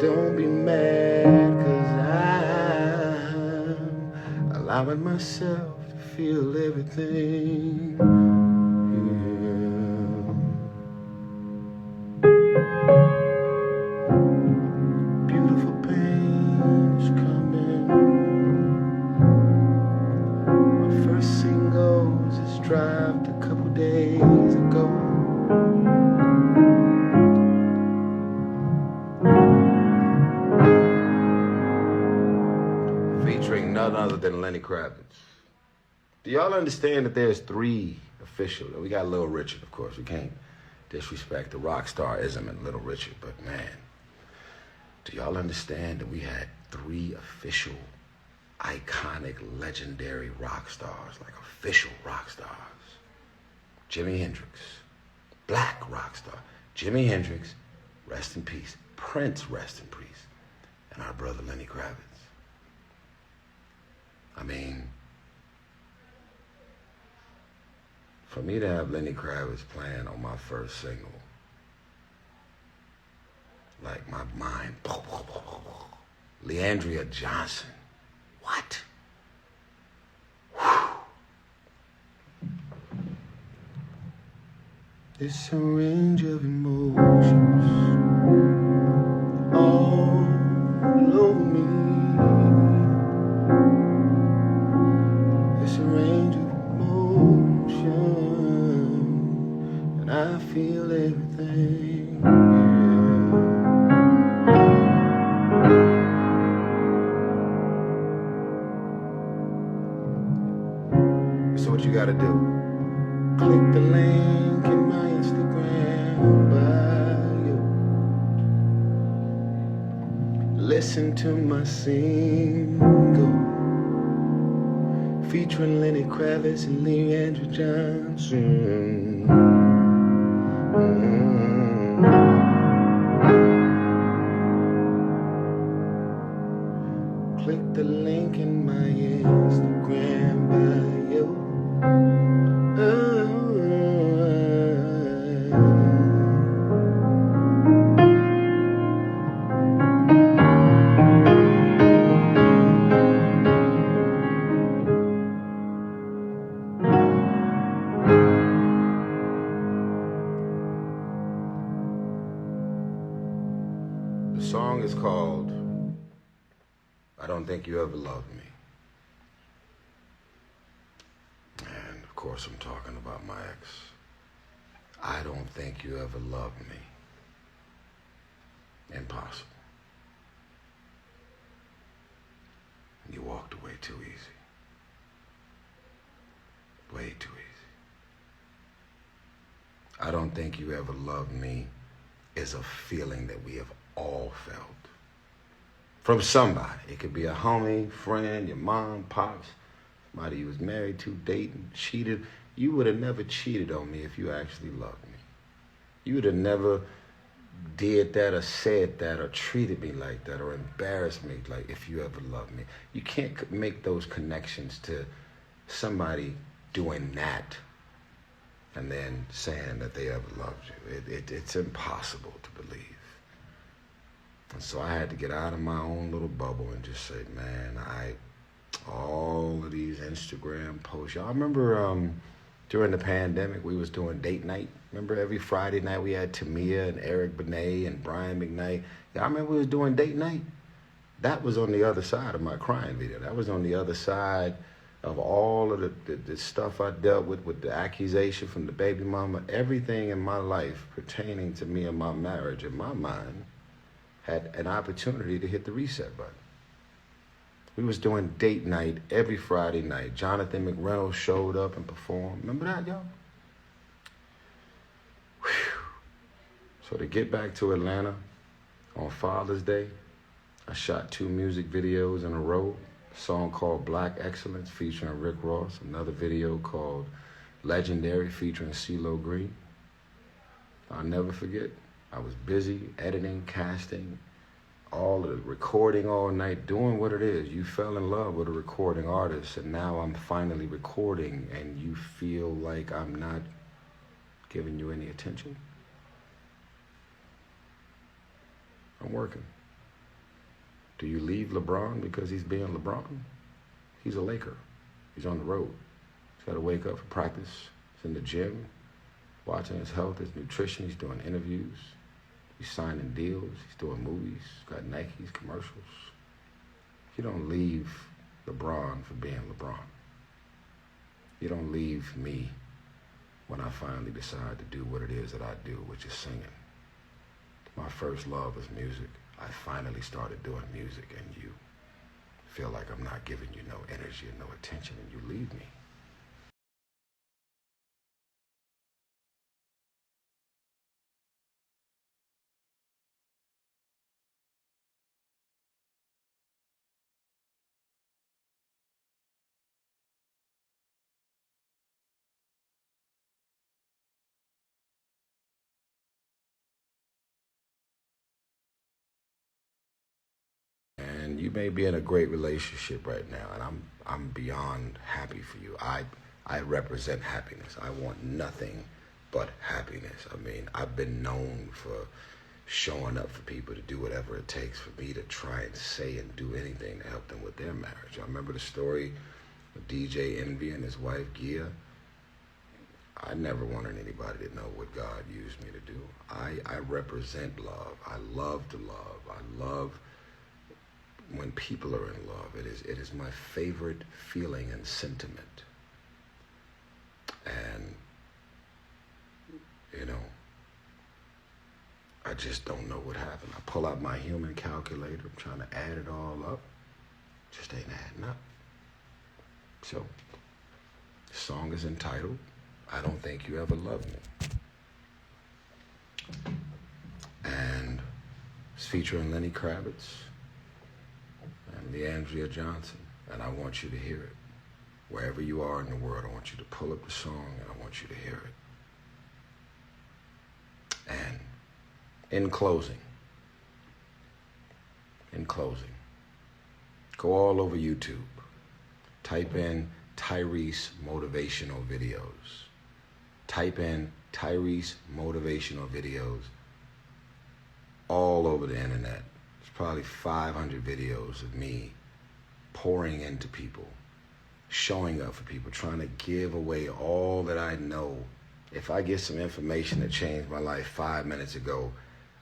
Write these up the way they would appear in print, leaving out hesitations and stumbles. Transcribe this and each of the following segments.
Don't be mad, 'cause I'm allowing myself to feel everything. Beautiful pain is coming. My first single just dropped a couple days ago. Featuring none other than Lenny Kravitz. Do y'all understand that there's 3 official? We got Little Richard, of course. We can't disrespect the rock starism in Little Richard, but man, do y'all understand that we had 3 official, iconic, legendary rock stars, like official rock stars? Jimi Hendrix, black rock star. Jimi Hendrix, rest in peace. Prince, rest in peace. And our brother Lenny Kravitz. I mean, for me to have Lenny Kravitz playing on my first single, like my mind, Leandria Johnson, what? Whew. It's a range of emotions all over me. It's a range of emotion, and I feel everything. Yeah. So what you gotta do? Click the link in my Instagram bio. Listen to my single, featuring Lenny Kravitz and Leandria Johnson. Click the link in my Instagram bio. The song is called I Don't Think You Ever Loved Me. And of course I'm talking about my ex. I don't think you ever loved me. Impossible. You walked away too easy. Way too easy. I don't think you ever loved me is a feeling that we have all felt. From somebody. It could be a homie, friend, your mom, pops, somebody you was married to, dating, cheated. You would have never cheated on me if you actually loved me. You would have never did that or said that or treated me like that or embarrassed me like if you ever loved me. You can't make those connections to somebody doing that and then saying that they ever loved you. It's impossible to believe. And so I had to get out of my own little bubble and just say, man, all of these Instagram posts. Y'all remember during the pandemic, we was doing date night? Remember every Friday night we had Tamia and Eric Benet and Brian McKnight? Y'all remember we was doing date night? That was on the other side of my crying video. That was on the other side of all of the stuff I dealt with the accusation from the baby mama. Everything in my life pertaining to me and my marriage, in my mind, had an opportunity to hit the reset button. We was doing date night every Friday night. Jonathan McReynolds showed up and performed. Remember that, y'all? Whew. So to get back to Atlanta on Father's Day, I shot 2 music videos in a row. A song called Black Excellence featuring Rick Ross. Another video called Legendary featuring CeeLo Green. I'll never forget. I was busy editing, casting, all of the recording all night, doing what it is. You fell in love with a recording artist, and now I'm finally recording, and you feel like I'm not giving you any attention? I'm working. Do you leave LeBron because he's being LeBron? He's a Laker. He's on the road. He's got to wake up for practice. He's in the gym, watching his health, his nutrition. He's doing interviews. He's signing deals. He's doing movies. He's got Nike's commercials. You don't leave LeBron for being LeBron. You don't leave me when I finally decide to do what it is that I do, which is singing. My first love is music. I finally started doing music, and you feel like I'm not giving you no energy and no attention, and you leave me. And you may be in a great relationship right now, and I'm beyond happy for you. I represent happiness. I want nothing but happiness. I mean, I've been known for showing up for people to do whatever it takes for me to try and say and do anything to help them with their marriage. I remember the story of DJ Envy and his wife Gia. I never wanted anybody to know what God used me to do. I represent love. I love to love. I love when people are in love. It is my favorite feeling and sentiment. And, you know, I just don't know what happened. I pull out my human calculator. I'm trying to add it all up. Just ain't adding up. So, the song is entitled, I Don't Think You Ever Loved Me. And it's featuring Lenny Kravitz and Leandria Johnson. And I want you to hear it. Wherever you are in the world, I want you to pull up the song and I want you to hear it. And in closing, go all over YouTube. Type in Tyrese motivational videos. Type in Tyrese motivational videos all over the internet. There's probably 500 videos of me pouring into people, showing up for people, trying to give away all that I know. If I get some information that changed my life 5 minutes ago,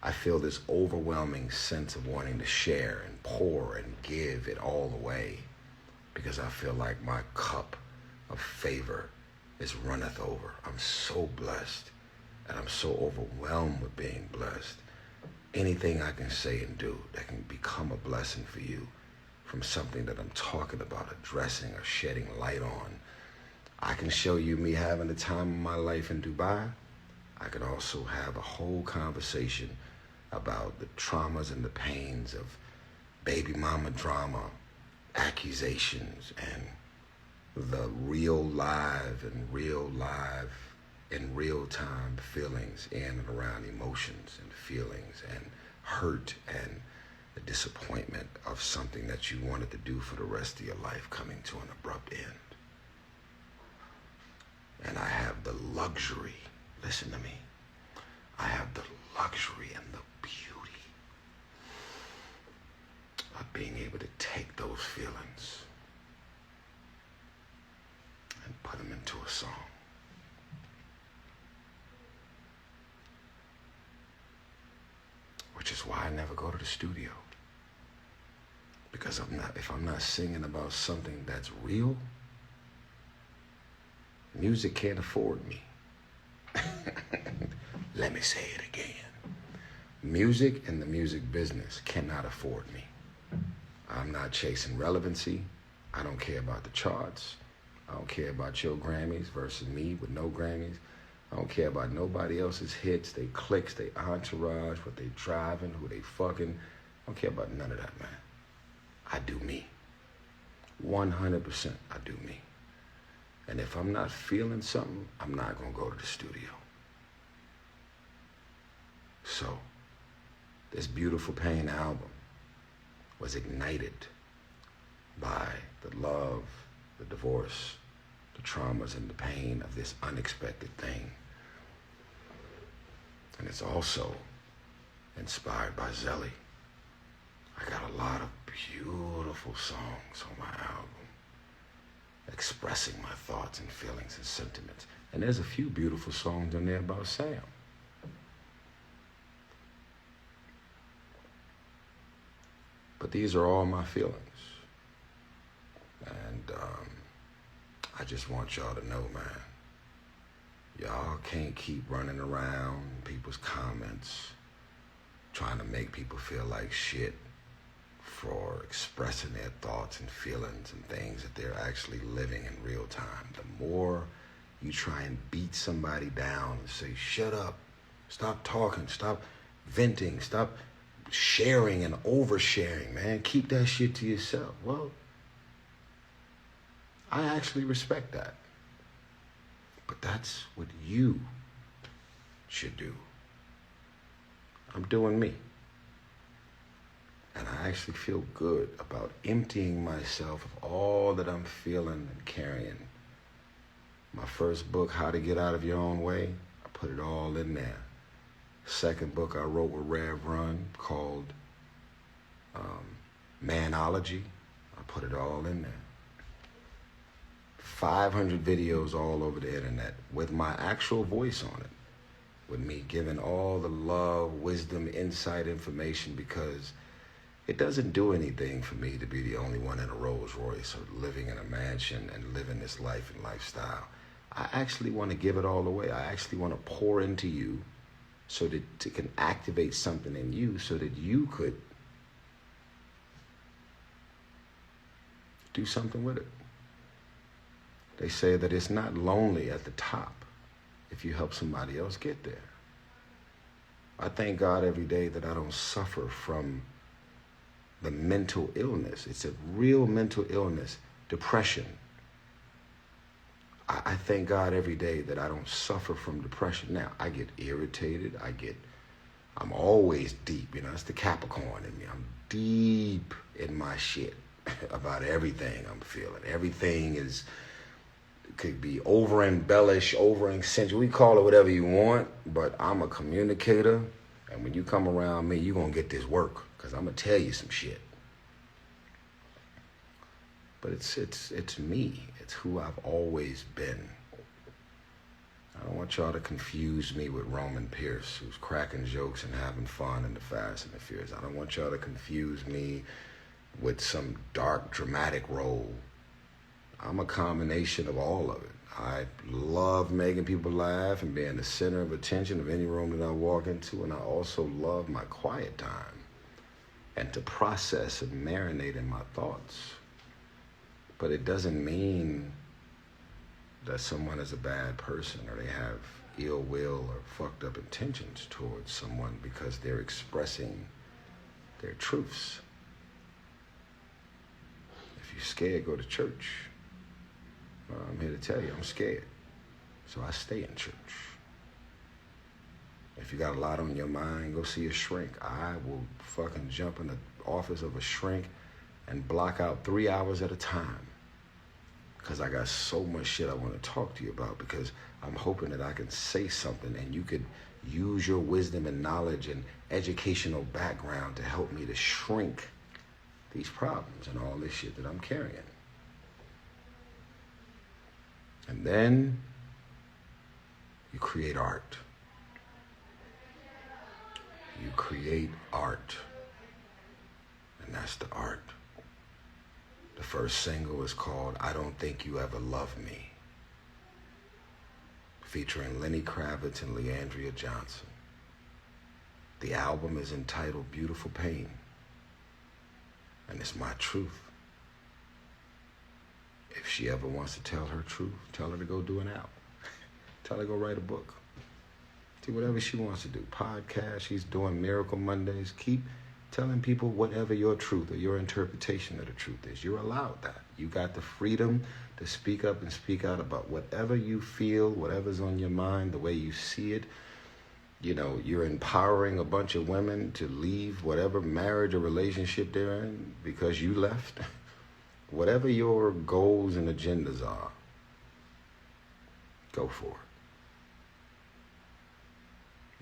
I feel this overwhelming sense of wanting to share and pour and give it all away because I feel like my cup of favor is runneth over. I'm so blessed and I'm so overwhelmed with being blessed. Anything I can say and do that can become a blessing for you from something that I'm talking about, addressing or shedding light on. I can show you me having the time of my life in Dubai. I can also have a whole conversation about the traumas and the pains of baby mama drama, accusations, and the real live in real time feelings in and around emotions and feelings and hurt and the disappointment of something that you wanted to do for the rest of your life coming to an abrupt end. And I have the luxury, listen to me, I have the luxury and the beauty of being able to take those feelings and put them into a song. Which is why I never go to the studio. Because if I'm not singing about something that's real, music can't afford me. Let me say it again. Music and the music business cannot afford me. I'm not chasing relevancy. I don't care about the charts. I don't care about your Grammys versus me with no Grammys. I don't care about nobody else's hits, they clicks, they entourage, what they driving, who they fucking. I don't care about none of that, man. I do me. 100% I do me. And if I'm not feeling something, I'm not going to go to the studio. So, this Beautiful Pain album was ignited by the love, the divorce, the traumas and the pain of this unexpected thing. And it's also inspired by Zelly. I got a lot of beautiful songs on my album, expressing my thoughts and feelings and sentiments. And there's a few beautiful songs on there about Sam. But these are all my feelings. And I just want y'all to know, man, y'all can't keep running around people's comments trying to make people feel like shit for expressing their thoughts and feelings and things that they're actually living in real time. The more you try and beat somebody down and say, shut up, stop talking, stop venting, stop sharing and oversharing, man, keep that shit to yourself. Well, I actually respect that. But that's what you should do. I'm doing me. And I actually feel good about emptying myself of all that I'm feeling and carrying. My first book, How to Get Out of Your Own Way, I put it all in there. Second book I wrote with Rev Run called Manology, I put it all in there. 500 videos all over the internet with my actual voice on it, with me giving all the love, wisdom, insight, information, because it doesn't do anything for me to be the only one in a Rolls Royce or living in a mansion and living this life and lifestyle. I actually want to give it all away. I actually want to pour into you so that it can activate something in you so that you could do something with it. They say that it's not lonely at the top if you help somebody else get there. I thank God every day that I don't suffer from the mental illness. It's a real mental illness, depression. I thank God every day that I don't suffer from depression. Now, I get irritated. I'm always deep. You know, it's the Capricorn in me. I'm deep in my shit about everything I'm feeling. Everything could be over-embellished, over-accentuated. We call it whatever you want, but I'm a communicator. And when you come around me, you're going to get this work because I'm going to tell you some shit. But it's me. It's who I've always been. I don't want y'all to confuse me with Roman Pierce, who's cracking jokes and having fun in the Fast and the Furious. I don't want y'all to confuse me with some dark, dramatic role. I'm a combination of all of it. I love making people laugh and being the center of attention of any room that I walk into, and I also love my quiet time and to process and marinate in my thoughts. But it doesn't mean that someone is a bad person or they have ill will or fucked up intentions towards someone because they're expressing their truths. If you're scared, go to church. Well, I'm here to tell you, I'm scared. So I stay in church. If you got a lot on your mind, go see a shrink. I will fucking jump in the office of a shrink and block out 3 hours at a time. Because I got so much shit I want to talk to you about, because I'm hoping that I can say something and you could use your wisdom and knowledge and educational background to help me to shrink these problems and all this shit that I'm carrying. And then you create art. You create art. And that's the art. The first single is called I Don't Think You Ever Loved Me, featuring Lenny Kravitz and Leandria Johnson. The album is entitled Beautiful Pain, and it's my truth. If she ever wants to tell her truth, tell her to go do an album. Tell her to go write a book. Do whatever she wants to do. Podcast, she's doing Miracle Mondays. Keep telling people whatever your truth or your interpretation of the truth is. You're allowed that. You got the freedom to speak up and speak out about whatever you feel, whatever's on your mind, the way you see it. You know, you're empowering a bunch of women to leave whatever marriage or relationship they're in because you left. Whatever your goals and agendas are, go for it.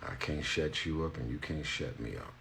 I can't shut you up and you can't shut me up.